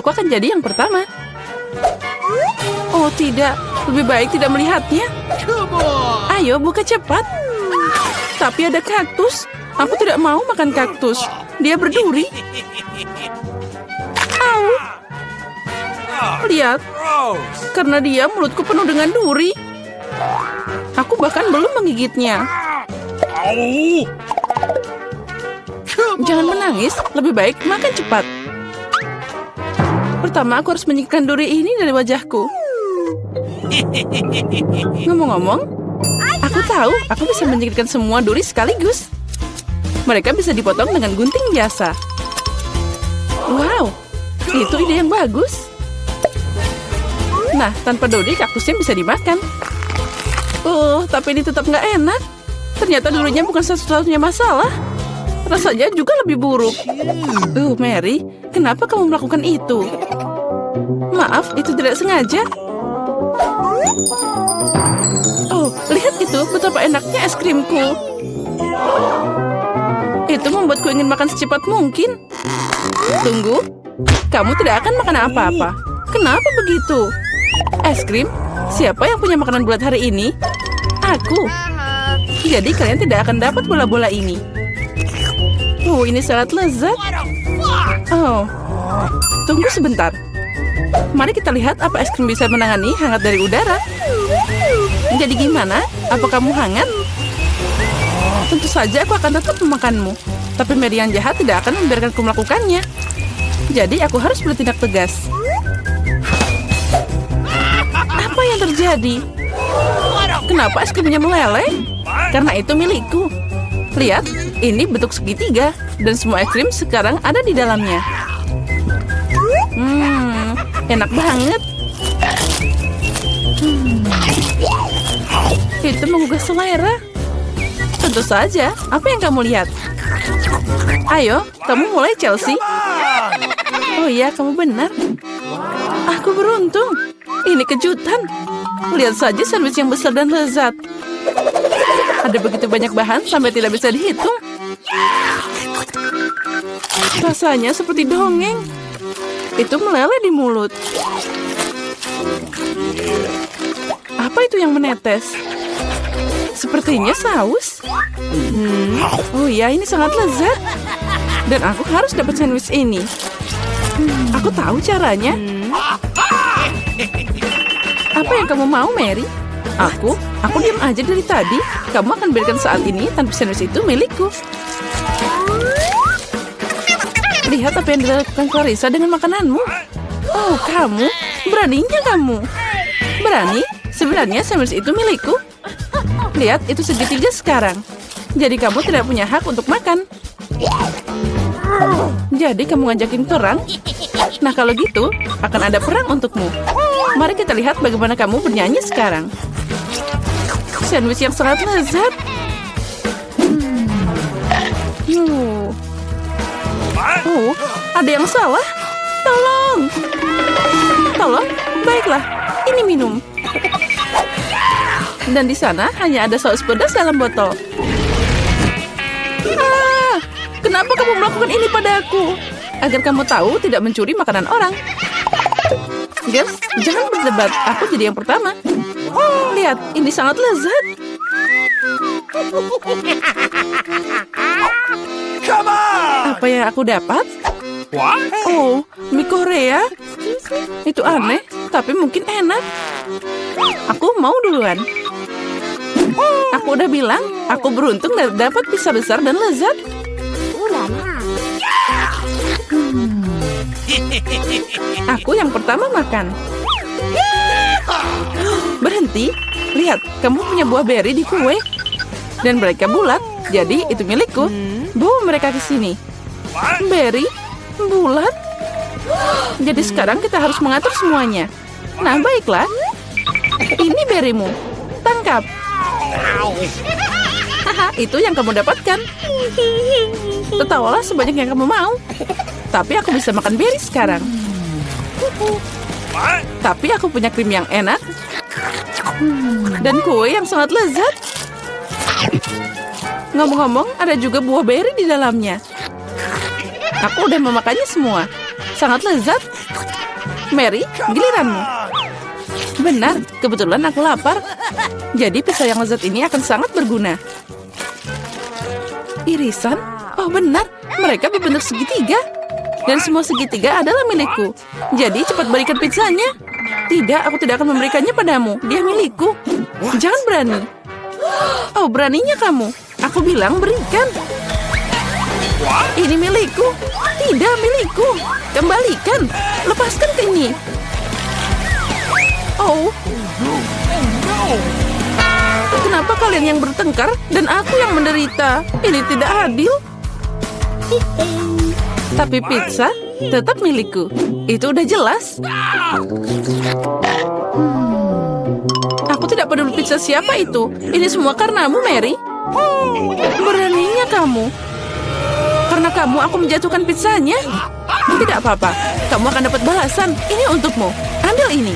aku akan jadi yang pertama. Oh tidak, lebih baik tidak melihatnya. Ayo buka cepat. Tapi ada kaktus. Aku tidak mau makan kaktus. Dia berduri. Au. Lihat, karena dia mulutku penuh dengan duri. Aku bahkan belum menggigitnya. Jangan menangis, lebih baik makan cepat. Pertama, aku harus menyingkirkan duri ini dari wajahku. Ngomong-ngomong, aku tahu aku bisa menyingkirkan semua duri sekaligus. Mereka bisa dipotong dengan gunting biasa. Wow, itu ide yang bagus. Nah, tanpa duri kaktusnya bisa dimakan. Tapi ini tetap nggak enak. Ternyata durinya bukan satu-satunya masalah. Rasanya juga lebih buruk. Mary, kenapa kamu melakukan itu? Maaf, itu tidak sengaja. Lihat itu, betapa enaknya es krimku. Itu membuatku ingin makan secepat mungkin. Tunggu, kamu tidak akan makan apa-apa. Kenapa begitu? Es krim? Siapa yang punya makanan bulat hari ini? Aku. Jadi kalian tidak akan dapat bola-bola ini. Ini sangat lezat. Tunggu sebentar. Mari kita lihat apa es krim bisa menangani hangat dari udara. Jadi gimana? Apa kamu hangat? Tentu saja aku akan tetap memakanmu. Tapi Mary yang jahat tidak akan membiarkanku melakukannya. Jadi aku harus bertindak tegas. Apa yang terjadi? Kenapa es krimnya meleleh? Karena itu milikku. Lihat, ini bentuk segitiga. Dan semua es krim sekarang ada di dalamnya. Enak banget. Itu menggugah selera. Tentu saja, apa yang kamu lihat? Ayo, kamu mulai Chelsea. Oh iya, kamu benar. Aku beruntung. Ini kejutan. Lihat saja sandwich yang besar dan lezat. Ada begitu banyak bahan sampai tidak bisa dihitung. Rasanya seperti dongeng. Itu meleleh di mulut. Apa itu yang menetes? Sepertinya saus. Oh iya, ini sangat lezat. Dan aku harus dapat sandwich ini. Aku tahu caranya. Apa yang kamu mau, Mary? Aku diam aja dari tadi. Kamu akan berikan saat ini tanpa sandwich itu milikku. Lihat apa yang dilakukan Clarissa dengan makananmu. Kamu? Beraninya kamu? Berani? Sebenarnya sandwich itu milikku. Lihat, itu segitiga sekarang. Jadi kamu tidak punya hak untuk makan. Jadi kamu ngajakin perang? Nah kalau gitu, akan ada perang untukmu. Mari kita lihat bagaimana kamu bernyanyi sekarang. Sandwich yang sangat lezat. Ada yang salah. Tolong. Baiklah, ini minum. Dan di sana hanya ada saus pedas dalam botol. Kenapa kamu melakukan ini padaku? Agar kamu tahu tidak mencuri makanan orang. Girls, jangan berdebat. Aku jadi yang pertama. Lihat, ini sangat lezat. Apa yang aku dapat? Mie Korea. Itu aneh, tapi mungkin enak. Aku mau duluan. Aku udah bilang, aku beruntung dan dapat pizza besar dan lezat. Aku yang pertama makan. Berhenti. Lihat, kamu punya buah beri di kue. Dan mereka bulat, jadi itu milikku. Bawa mereka ke sini. Beri? Bulat? Jadi sekarang kita harus mengatur semuanya. Nah, baiklah. Ini berimu. Tangkap. Itu yang kamu dapatkan. Tertawalah sebanyak yang kamu mau. Tapi aku bisa makan beri sekarang. Tapi aku punya krim yang enak. Dan kue yang sangat lezat. Ngomong-ngomong, ada juga buah beri di dalamnya. Aku udah memakannya semua. Sangat lezat. Mary, giliranmu. Benar, kebetulan aku lapar. Jadi pizza yang lezat ini akan sangat berguna. Irisan? Oh benar, mereka berbentuk segitiga. Dan semua segitiga adalah milikku. Jadi cepat berikan pizzanya. Tidak, aku tidak akan memberikannya padamu. Dia milikku. Jangan berani. Oh, beraninya kamu. Aku bilang berikan. Ini milikku. Tidak milikku. Kembalikan. Lepaskan ini. Oh. Kenapa kalian yang bertengkar dan aku yang menderita? Ini tidak adil. Tapi pizza tetap milikku. Itu udah jelas. Aku tidak peduli pizza siapa itu. Ini semua karenamu, Mary. Beraninya kamu. Karena kamu aku menjatuhkan pizzanya. Tidak apa-apa. Kamu akan dapat balasan. Ini untukmu. Ambil ini.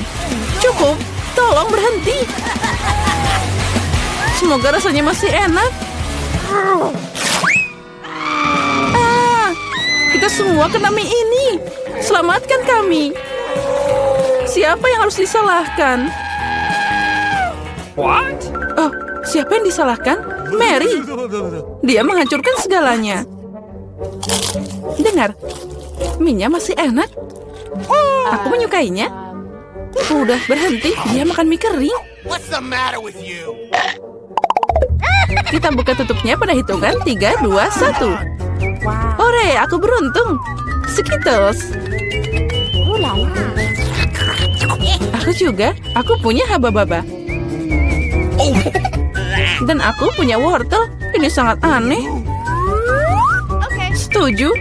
Cukup. Tolong berhenti. Semoga rasanya masih enak. Kita semua kena mie ini. Selamatkan kami. Siapa yang harus disalahkan? What? Oh, siapa yang disalahkan? Mary. Dia menghancurkan segalanya. Dengar, mie-nya masih enak. Aku menyukainya. Udah berhenti, dia makan mie kering. What's the matter with you? Kita buka tutupnya pada hitungan 3, 2, 1. Hore, aku beruntung. Skittles. Aku juga. Aku punya haba-baba. Dan aku punya wortel. Ini sangat aneh. Setuju.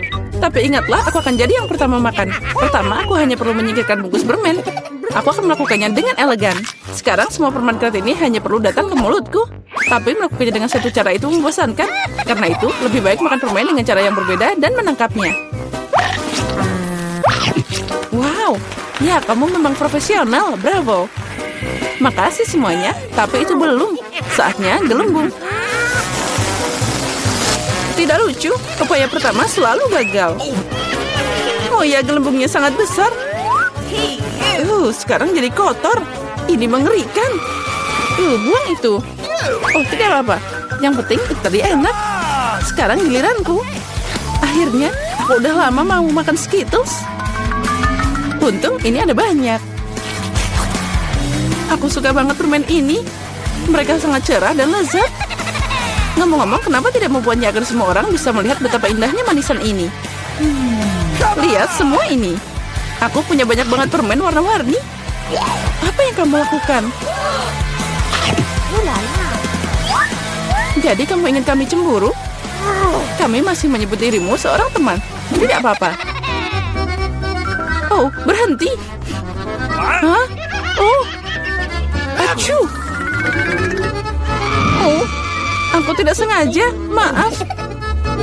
Tapi ingatlah, aku akan jadi yang pertama makan. Pertama, aku hanya perlu menyingkirkan bungkus permen. Aku akan melakukannya dengan elegan. Sekarang semua permen karet ini hanya perlu datang ke mulutku. Tapi melakukannya dengan satu cara itu membosankan. Karena itu, lebih baik makan permen dengan cara yang berbeda dan menangkapnya. Wow, ya kamu memang profesional, bravo. Makasih semuanya, tapi itu belum. Saatnya gelembung. Tidak lucu, upaya pertama selalu gagal. Oh ya, gelembungnya sangat besar. Sekarang jadi kotor. Ini mengerikan. Buang itu. Oh, tidak apa-apa. Yang penting itu tadi enak. Sekarang giliranku. Akhirnya, aku udah lama mau makan Skittles. Untung ini ada banyak. Aku suka banget permen ini. Mereka sangat cerah dan lezat. Ngomong-ngomong, kenapa tidak membuatnya agar semua orang bisa melihat betapa indahnya manisan ini? Lihat semua ini. Aku punya banyak banget permen warna-warni. Apa yang kamu lakukan? Jadi kamu ingin kami cemburu? Kami masih menyebut dirimu seorang teman. Tidak apa-apa. Oh, berhenti. Hah? Oh. Acuh. Oh, aku tidak sengaja. Maaf.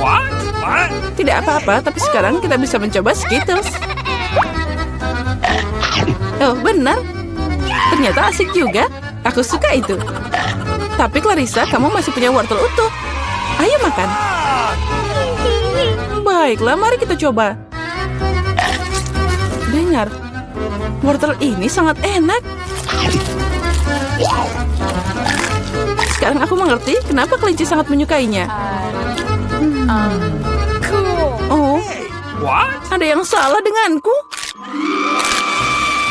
What? Tidak apa-apa, tapi sekarang kita bisa mencoba Skittles. Oh, benar. Ternyata asik juga. Aku suka itu. Tapi Clarissa, kamu masih punya wortel utuh. Ayo makan. Baiklah, mari kita coba. Dengar, wortel ini sangat enak. Sekarang aku mengerti kenapa kelinci sangat menyukainya. Oh, ada yang salah denganku.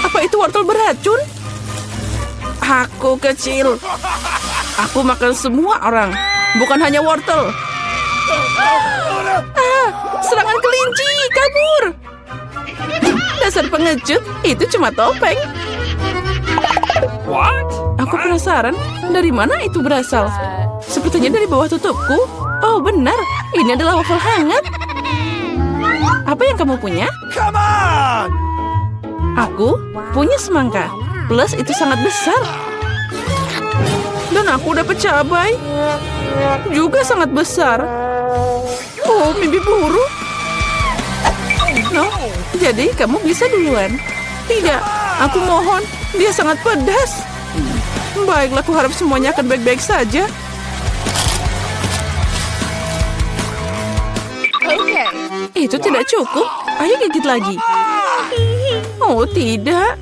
Apa itu wortel beracun? Aku kecil. Aku makan semua orang, bukan hanya wortel. Serangan kelinci, kabur. Dasar pengecut, itu cuma topeng. What? Aku penasaran, dari mana itu berasal? Sepertinya dari bawah tutupku. Oh, benar. Ini adalah waffle hangat. Apa yang kamu punya? Come on! Aku punya semangka. Plus itu sangat besar. Dan aku dapat cabai. Juga sangat besar. Oh, mimpi buruk. No, jadi kamu bisa duluan. Tidak, aku mohon. Dia sangat pedas. Baiklah, aku harap semuanya akan baik-baik saja. Itu tidak cukup. Ayo gigit lagi. Oh, tidak.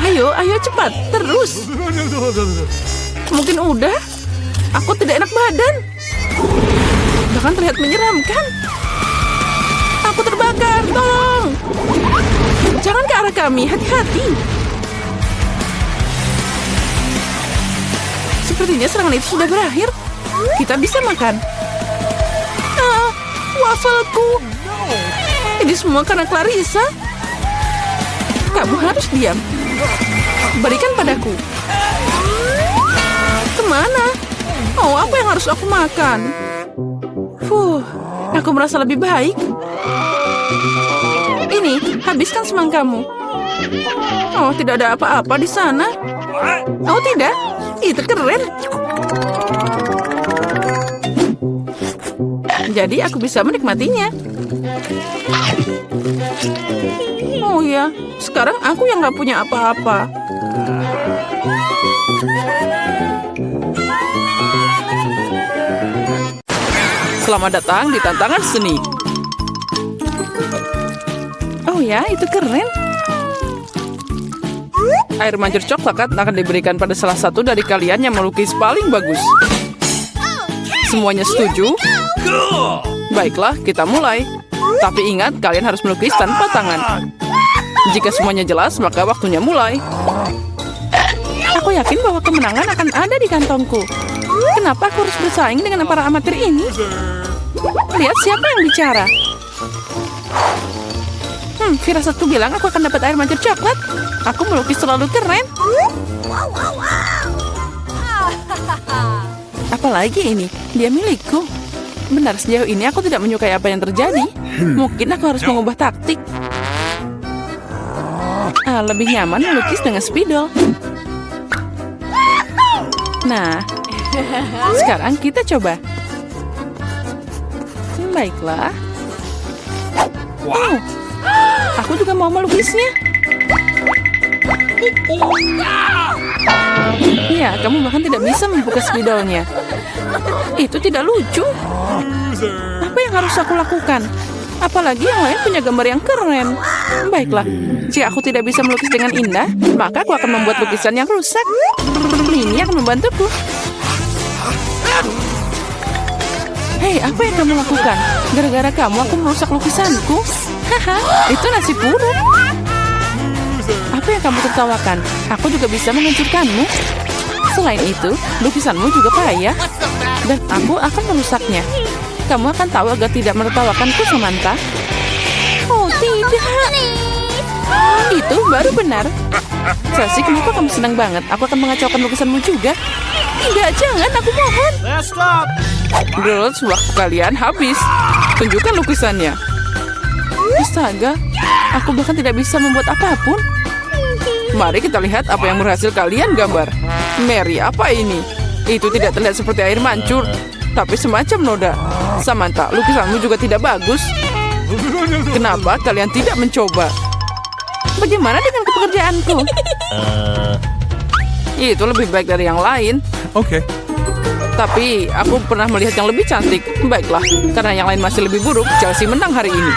Ayo cepat, terus. Mungkin udah. Aku tidak enak badan. Bahkan terlihat menyeramkan. Aku terbakar, tolong. Jangan ke arah kami, hati-hati. Sepertinya serangan itu sudah berakhir. Kita bisa makan. Wafelku. Ini semua karena Clarissa. Kamu harus diam. Berikan padaku. Kemana? Oh, apa yang harus aku makan? Aku merasa lebih baik. Ini, habiskan semangkamu. Oh, tidak ada apa-apa di sana. Oh, tidak. Itu keren. Jadi aku bisa menikmatinya. Oh ya, sekarang aku yang nggak punya apa-apa. Selamat datang di tantangan seni. Oh ya, itu keren. Air mancur coklat akan diberikan pada salah satu dari kalian yang melukis paling bagus. Semuanya setuju? Baiklah, kita mulai. Tapi ingat, kalian harus melukis tanpa tangan. Jika semuanya jelas, maka waktunya mulai. Aku yakin bahwa kemenangan akan ada di kantongku. Kenapa aku harus bersaing dengan para amatir ini? Lihat siapa yang bicara. Firasatku bilang aku akan dapat air mancur coklat. Aku melukis terlalu keren. Apalagi ini, dia milikku. Benar, sejauh ini aku tidak menyukai apa yang terjadi. Mungkin aku harus mengubah taktik. Lebih nyaman melukis dengan spidol. Nah, sekarang kita coba. Baiklah. Oh, aku juga mau melukisnya. Ya, kamu bahkan tidak bisa membuka spidolnya. Itu tidak lucu. Apa yang harus aku lakukan? Apalagi yang lain punya gambar yang keren. Baiklah, jika aku tidak bisa melukis dengan indah, maka aku akan membuat lukisan yang rusak. Ini akan membantuku. Hei, apa yang kamu lakukan? Gara-gara kamu aku merusak lukisanku. Haha, itu nasib buruk. Apa yang kamu tertawakan? Aku juga bisa menghancurkanmu. Selain itu, lukisanmu juga payah. Dan aku akan merusaknya. Kamu akan tahu agar tidak menertawakanku, Samantha. Oh, tidak. Itu baru benar. Chelsea, kenapa kamu senang banget? Aku akan mengacaukan lukisanmu juga. Tidak, jangan, aku mohon. Girls, waktu kalian habis. Tunjukkan lukisannya. Astaga, aku bahkan tidak bisa membuat apapun. Mari kita lihat apa yang berhasil kalian gambar. Mary, apa ini? Itu tidak terlihat seperti air mancur, tapi semacam noda. Samantha, lukisanmu juga tidak bagus. Kenapa kalian tidak mencoba? Bagaimana dengan pekerjaanku? Itu lebih baik dari yang lain. Oke. Tapi aku pernah melihat yang lebih cantik. Baiklah, karena yang lain masih lebih buruk, Chelsea menang hari ini.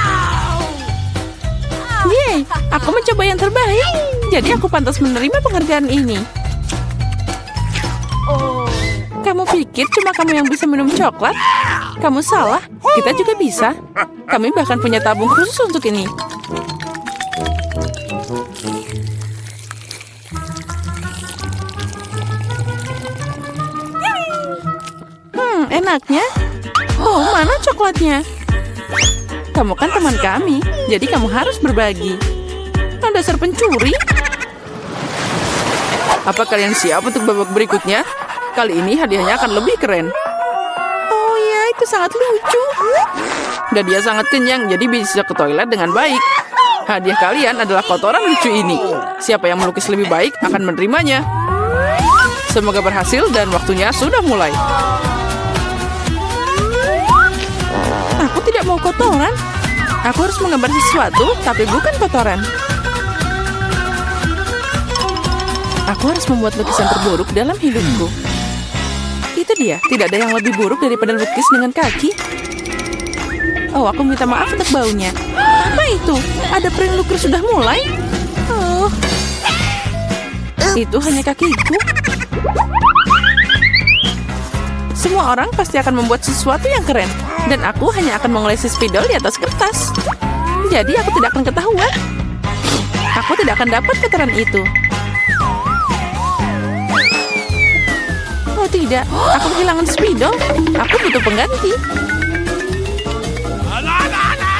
Yeay, aku mencoba yang terbaik. Jadi aku pantas menerima penghargaan ini. Kamu pikir cuma kamu yang bisa minum coklat? Kamu salah, kita juga bisa. Kami bahkan punya tabung khusus untuk ini. Enaknya. Oh, mana coklatnya? Kamu kan teman kami, jadi kamu harus berbagi. Dasar pencuri. Apa kalian siap untuk babak berikutnya? Kali ini hadiahnya akan lebih keren. Oh ya, itu sangat lucu. Dan dia sangat kenyang, jadi bisa ke toilet dengan baik. Hadiah kalian adalah kotoran lucu ini. Siapa yang melukis lebih baik akan menerimanya. Semoga berhasil dan waktunya sudah mulai. Aku tidak mau kotoran. Aku harus menggambar sesuatu, tapi bukan kotoran. Aku harus membuat lukisan terburuk dalam hidupku. Itu dia, tidak ada yang lebih buruk daripada lukis dengan kaki. Oh, aku minta maaf untuk baunya. Apa itu? Ada print lukis sudah mulai? Oh, itu hanya kakiku. Semua orang pasti akan membuat sesuatu yang keren. Dan aku hanya akan mengolesi spidol di atas kertas. Jadi aku tidak akan ketahuan. Aku tidak akan dapat kotoran itu. Oh tidak, aku kehilangan spidol. Aku butuh pengganti.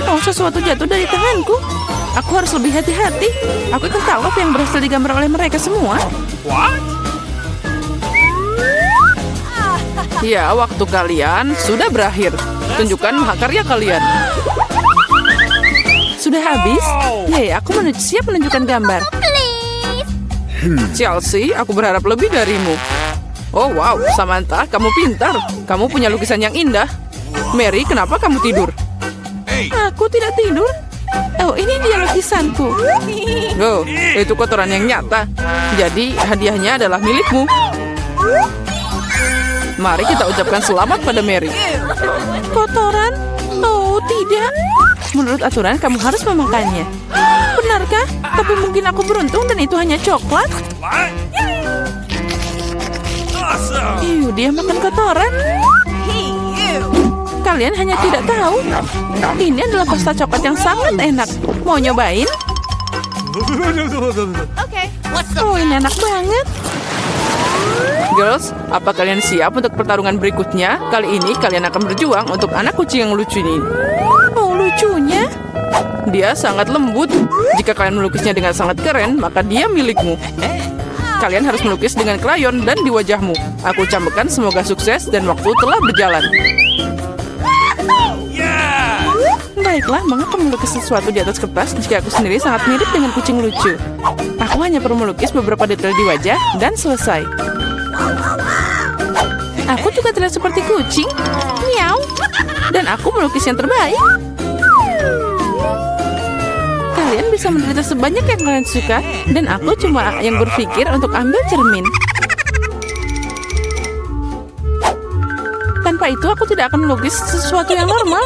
Oh, sesuatu jatuh dari tanganku. Aku harus lebih hati-hati. Aku akan tahu apa yang berhasil digambar oleh mereka semua. What? Ya, waktu kalian sudah berakhir. Tunjukkan mahakarya kalian. Sudah habis? Yay, aku siap menunjukkan gambar. Chelsea, aku berharap lebih darimu. Oh wow, Samantha, kamu pintar. Kamu punya lukisan yang indah. Mary, kenapa kamu tidur? Hey, Aku tidak tidur. Oh, ini dia lukisanku. Oh, itu kotoran yang nyata. Jadi, hadiahnya adalah milikmu. Mari kita ucapkan selamat pada Mary. Kotoran? Oh, tidak. Menurut aturan, kamu harus memakannya. Benarkah? Tapi mungkin aku beruntung dan itu hanya coklat. what? Awesome! Dia makan kotoran. Kalian hanya tidak tahu. Ini adalah pasta coklat yang sangat enak. Mau nyobain? Oh, ini enak banget. Girls, apa kalian siap untuk pertarungan berikutnya? Kali ini kalian akan berjuang untuk anak kucing yang lucu ini. Oh, lucunya. Dia sangat lembut. Jika kalian melukisnya dengan sangat keren, maka dia milikmu. Kalian harus melukis dengan krayon dan di wajahmu. Aku ucapkan semoga sukses dan waktu telah berjalan. Yeah! Baiklah, mengapa melukis sesuatu di atas kertas jika aku sendiri sangat mirip dengan kucing lucu? Aku hanya perlu melukis beberapa detail di wajah dan selesai. Aku juga terlihat seperti kucing. Miau. Dan aku melukis yang terbaik. Kalian bisa menderita sebanyak yang kalian suka. Dan aku cuma yang berpikir untuk ambil cermin. Tanpa itu aku tidak akan melukis sesuatu yang normal.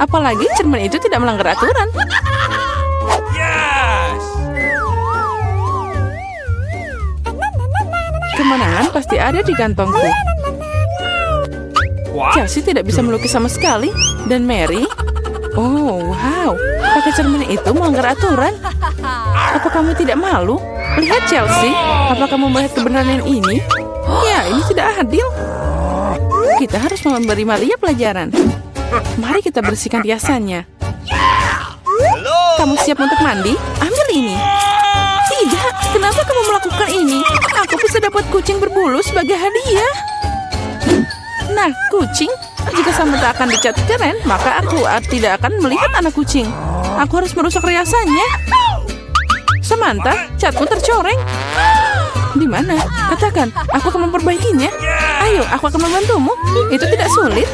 Apalagi cermin itu tidak melanggar aturan. Yes! Kemenangan pasti ada di kantongku. What? Chelsea tidak bisa melukis sama sekali. Dan Mary? Oh, wow. Pakai cermin itu melanggar aturan. Apa kamu tidak malu? Lihat Chelsea. Apa kamu melihat kebenaran ini? Ya, ini tidak adil. Kita harus memberi Maria pelajaran. Mari kita bersihkan riasannya. Kamu siap untuk mandi? Ambil ini. Tidak, kenapa kamu melakukan ini? Aku bisa dapat kucing berbulu sebagai hadiah. Nah, kucing, jika Samantha akan dicat keren, maka aku tidak akan melihat anak kucing. Aku harus merusak riasannya. Samantha, catmu tercoreng. Di mana? Katakan, aku akan memperbaikinya. Ayo, aku akan membantumu. Itu tidak sulit.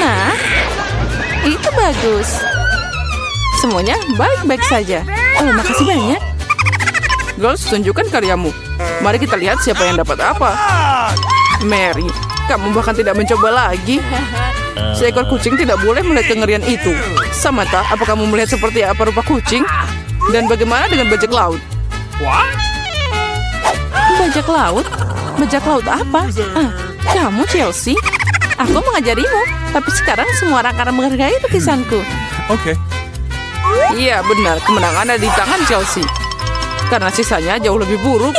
Nah, itu bagus. Semuanya baik-baik saja. Oh, makasih banyak. Girls, tunjukkan karyamu. Mari kita lihat siapa yang dapat apa. Mary, kamu bahkan tidak mencoba lagi. Seekor kucing tidak boleh melihat kengerian itu. Samantha, apa kamu melihat seperti apa rupa kucing? Dan bagaimana dengan bajak laut? What? Bajak laut? Bajak laut apa? Kamu Chelsea? Aku mengajarimu, tapi sekarang semua orang akan menghargai lukisanku. Okay. Iya benar, kemenangan ada di tangan Chelsea. Karena sisanya jauh lebih buruk.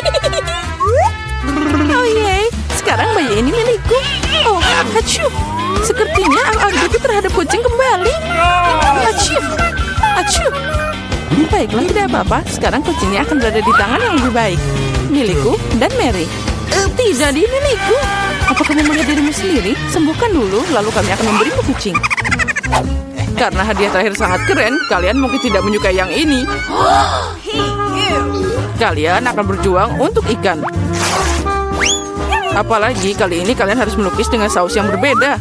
Oh yeay, sekarang bayi ini milikku. Oh, hachu. Sepertinya aktivitas terhadap kucing kembali. Hachu. Hachu. Baiklah, tidak apa-apa. Sekarang kucingnya akan berada di tangan yang lebih baik. Milikku dan Mary. Tidak, dia milikku. Apa kamu melihat dirimu sendiri? Sembuhkan dulu, lalu kami akan memberimu kucing. Karena hadiah terakhir sangat keren, kalian mungkin tidak menyukai yang ini. Kalian akan berjuang untuk ikan. Apalagi kali ini kalian harus melukis dengan saus yang berbeda.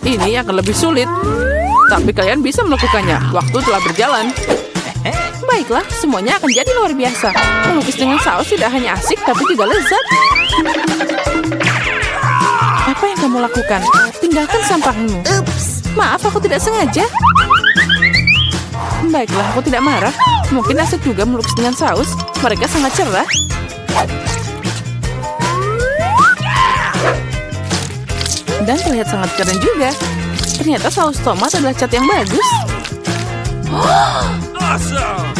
Ini akan lebih sulit. Tapi kalian bisa melakukannya. Waktu telah berjalan. Baiklah, semuanya akan jadi luar biasa. Melukis dengan saus tidak hanya asik, tapi juga lezat. kamu lakukan? Tinggalkan sampahmu. Maaf, aku tidak sengaja. Baiklah, aku tidak marah. Mungkin asik juga melukis dengan saus. Mereka sangat cerah. Dan terlihat sangat keren juga. Ternyata saus tomat adalah cat yang bagus. Awesome!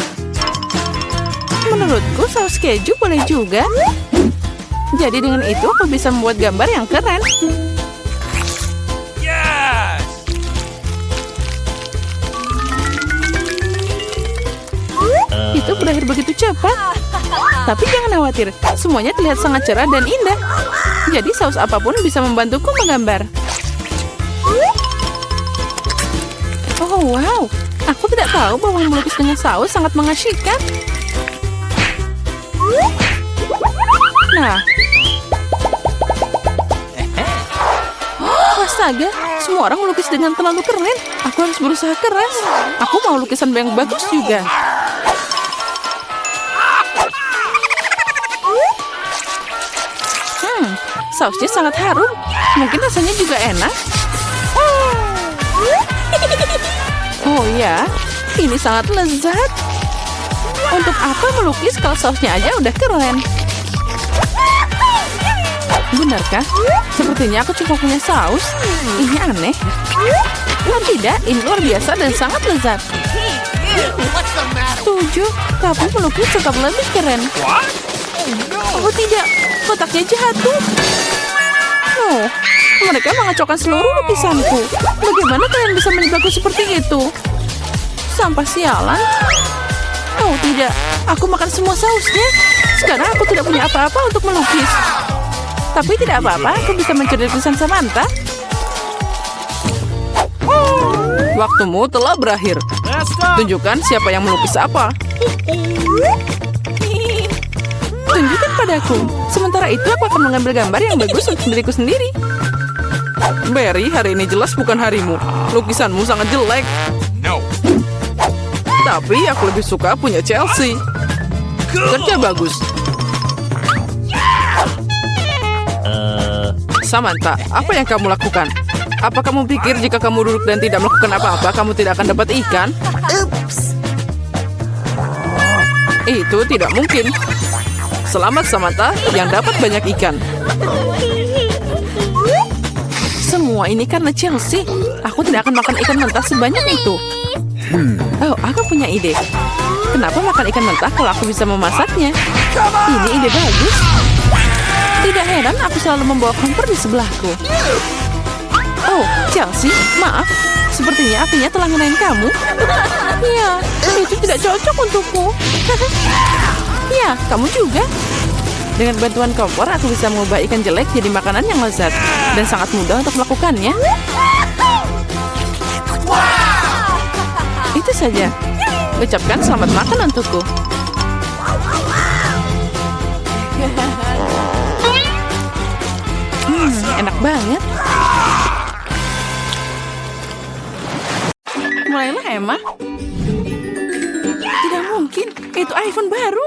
Menurutku saus keju boleh juga. Jadi dengan itu aku bisa membuat gambar yang keren. Yes! Itu berakhir begitu cepat. Tapi jangan khawatir, semuanya terlihat sangat cerah dan indah. Jadi saus apapun bisa membantuku menggambar. Oh wow, aku tidak tahu bahwa melukis dengan saus sangat mengasyikkan. Nah. Astaga, semua orang melukis dengan terlalu keren. Aku harus berusaha keras. Aku mau lukisan yang bagus juga. Sausnya sangat harum. Mungkin rasanya juga enak. Oh ya, ini sangat lezat. Untuk apa melukis kalau sausnya aja udah keren? Benarkah? Sepertinya aku cuma punya saus. Ini aneh. Oh tidak, ini luar biasa dan sangat lezat. Setuju, tapi melukis tetap lebih keren. Oh tidak, kotaknya jatuh. Oh, mereka mengacaukan seluruh lukisanku. Bagaimana kalian bisa menjebakku seperti itu? Sampah sialan. Oh tidak, aku makan semua sausnya. Sekarang aku tidak punya apa-apa untuk melukis. Tapi tidak apa-apa, aku bisa mencuri lukisan Samantha. Waktumu telah berakhir. Tunjukkan siapa yang melukis apa. Tunjukkan padaku. Sementara itu aku akan mengambil gambar yang bagus untuk diriku sendiri. Barry, hari ini jelas bukan harimu. Lukisanmu sangat jelek. No. Tapi aku lebih suka punya Chelsea. Kerja bagus. Samantha, apa yang kamu lakukan? Apa kamu pikir jika kamu duduk dan tidak melakukan apa-apa, kamu tidak akan dapat ikan? Itu tidak mungkin. Selamat Samantha yang dapat banyak ikan. Semua ini karena Chelsea. Aku tidak akan makan ikan mentah sebanyak itu. Oh, aku punya ide. Kenapa makan ikan mentah kalau aku bisa memasaknya? Ini ide bagus. Tidak heran aku selalu membawa kompor di sebelahku. Oh, Chelsea, maaf. Sepertinya apinya telah ngenain kamu. Ya, itu tidak cocok untukku. Ya, kamu juga. Dengan bantuan kompor, aku bisa mengubah ikan jelek jadi makanan yang lezat. Dan sangat mudah untuk melakukannya. Itu saja. Ucapkan selamat makan untukku. Enak banget. Mulailah, Emma. Tidak mungkin. Itu iPhone baru.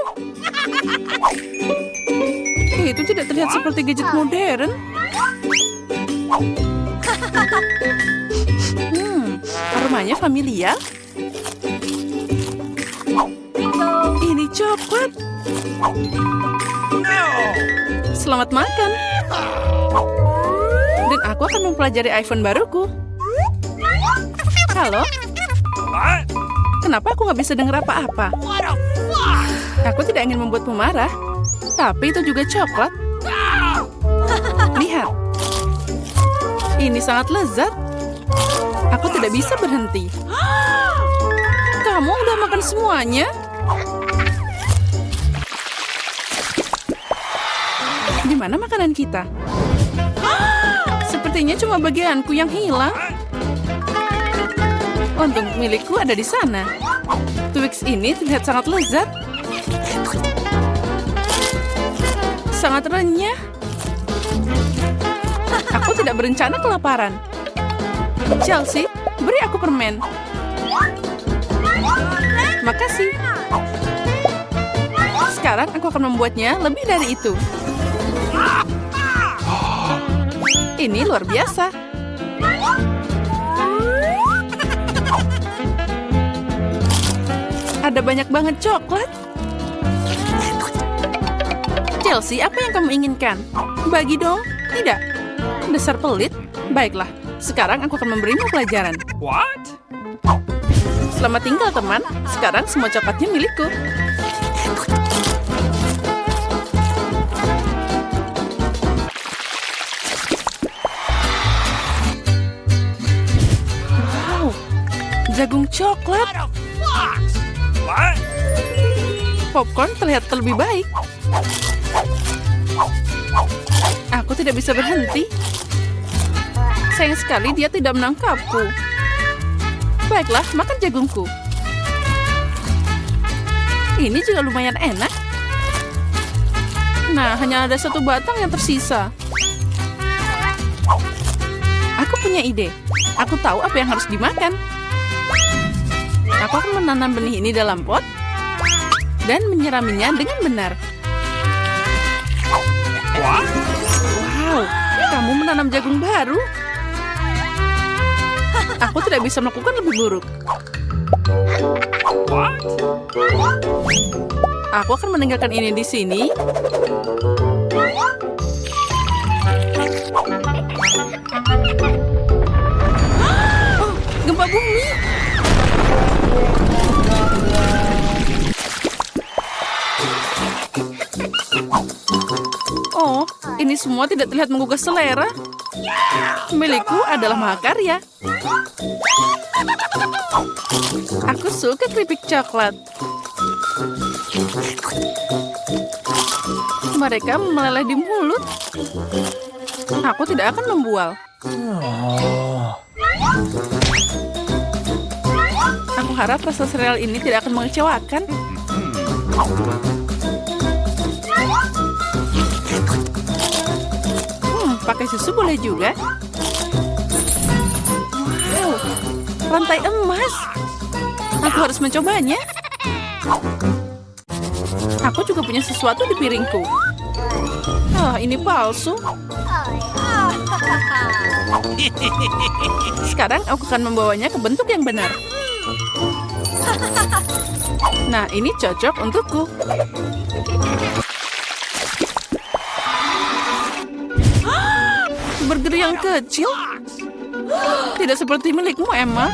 Itu tidak terlihat seperti gadget modern. Aromanya familiar. Ini coklat. Selamat makan. Dan aku akan mempelajari iPhone baruku. Halo? What? Kenapa aku nggak bisa dengar apa-apa? Aku tidak ingin membuatmu marah. Tapi itu juga coklat. Lihat. Ini sangat lezat. Aku tidak bisa berhenti. Kamu udah makan semuanya? Di mana makanan kita? Sepertinya cuma bagianku yang hilang. Untung milikku ada di sana. Twix ini terlihat sangat lezat. Sangat renyah. Aku tidak berencana kelaparan. Chelsea, beri aku permen. Makasih. Sekarang aku akan membuatnya lebih dari itu. Ini luar biasa. Ada banyak banget coklat. Chelsea, apa yang kamu inginkan? Bagi dong. Tidak. Dasar pelit. Baiklah, sekarang aku akan memberimu pelajaran. What? Selamat tinggal, teman. Sekarang semua coklatnya milikku. Wow, jagung coklat. What? Popcorn terlihat lebih baik. Aku tidak bisa berhenti. Sayang sekali dia tidak menangkapku. Baiklah, makan jagungku. Ini juga lumayan enak. Nah, hanya ada satu batang yang tersisa. Aku punya ide. Aku tahu apa yang harus dimakan. Aku akan menanam benih ini dalam pot dan menyiraminya dengan benar. What? Wow, kamu menanam jagung baru. Aku tidak bisa melakukan lebih buruk. What? Aku akan meninggalkan ini di sini. Oh, gempa bumi. Oh, ini semua tidak terlihat menggugah selera. Milikku adalah mahakarya. Aku suka keripik coklat. Mereka meleleh di mulut. Aku tidak akan membual. Aku harap rasa sereal ini tidak akan mengecewakan. Pakai susu boleh juga. Wow, rantai emas. Aku harus mencobanya. Aku juga punya sesuatu di piringku. Ah, ini palsu. Sekarang aku akan membawanya ke bentuk yang benar. Nah, ini cocok untukku. Burger yang kecil? Tidak seperti milikmu, Emma.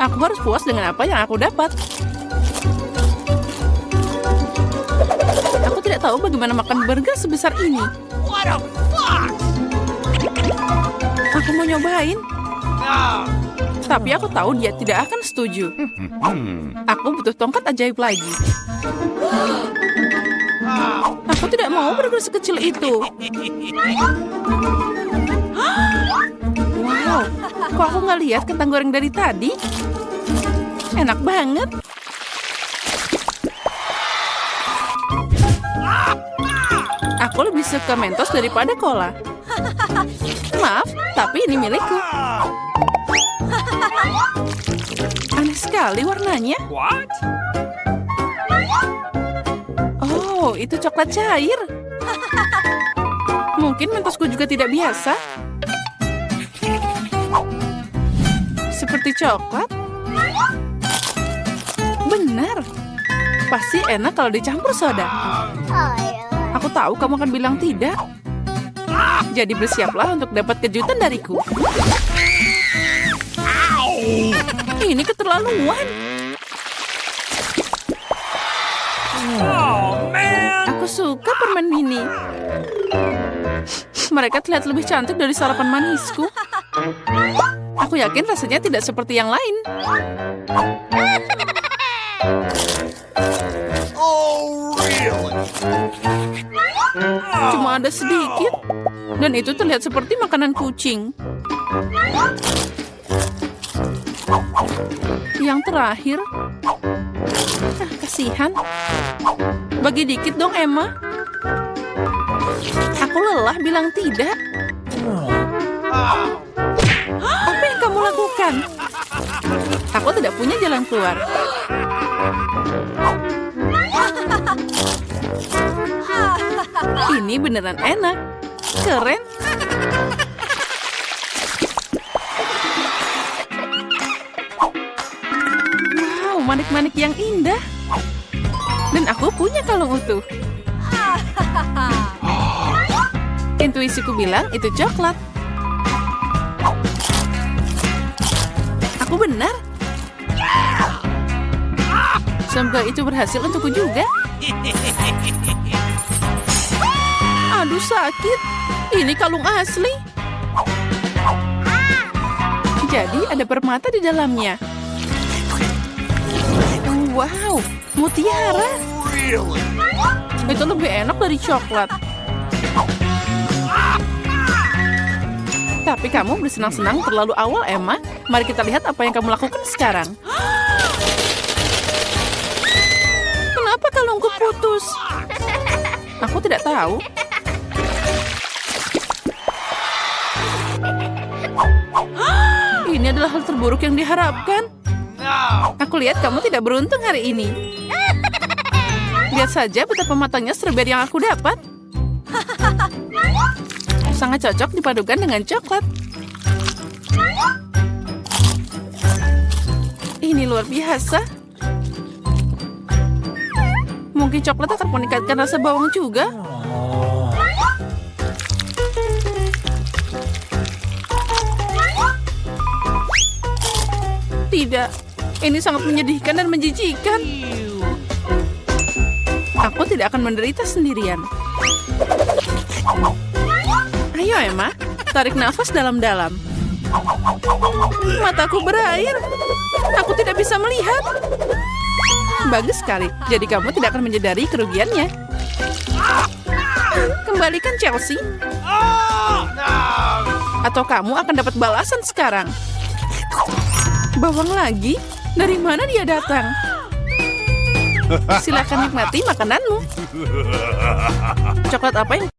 Aku harus puas dengan apa yang aku dapat. Aku tidak tahu bagaimana makan burger sebesar ini. What a fox! Aku mau nyobain. No. Tapi aku tahu dia tidak akan setuju. Aku butuh tongkat ajaib lagi. Aku tidak mau burger sekecil itu. Wow, kok aku nggak lihat kentang goreng dari tadi? Enak banget. Aku lebih suka Mentos daripada cola. Maaf, tapi ini milikku. Aneh sekali warnanya. What? Oh, itu coklat cair. Mungkin Mentosku juga tidak biasa. Seperti coklat. Benar. Pasti enak kalau dicampur soda. Aku tahu kamu akan bilang tidak. Jadi bersiaplah untuk dapat kejutan dariku. Ini keterlaluan. Oh, man! Aku suka permen mini. Mereka terlihat lebih cantik dari sarapan manisku. Aku yakin rasanya tidak seperti yang lain. Oh, really? Cuma ada sedikit. Dan itu terlihat seperti makanan kucing. Yang terakhir. Kasihan. Bagi dikit dong, Emma. Aku lelah bilang tidak. Apa yang kamu lakukan? Aku tidak punya jalan keluar. Ini beneran enak. Keren. Wow, manik-manik yang indah. Dan aku punya kalung utuh. Intuisiku bilang itu coklat. Aku benar. Semoga itu berhasil untukku juga. Aduh, sakit. Ini kalung asli. Jadi ada permata di dalamnya. Wow, mutiara. Really? Itu lebih enak dari coklat. Tapi kamu bersenang-senang terlalu awal, Emma. Mari kita lihat apa yang kamu lakukan sekarang. Kenapa kalungku putus? Aku tidak tahu. Ini adalah hal terburuk yang diharapkan. No. Aku lihat kamu tidak beruntung hari ini. Lihat saja betapa matangnya strawberry yang aku dapat. Sangat cocok dipadukan dengan coklat. Ini luar biasa. Mungkin coklat akan meningkatkan rasa bawang juga. Tidak, ini sangat menyedihkan dan menjijikan. Aku tidak akan menderita sendirian. Ayo, Emma, tarik nafas dalam-dalam. Mataku berair. Aku tidak bisa melihat. Bagus sekali. Jadi kamu tidak akan menyadari kerugiannya. Kembalikan Chelsea. Oh, no. Atau kamu akan dapat balasan sekarang. Bawang lagi? Dari mana dia datang? Silakan nikmati makananmu. Coklat apa yang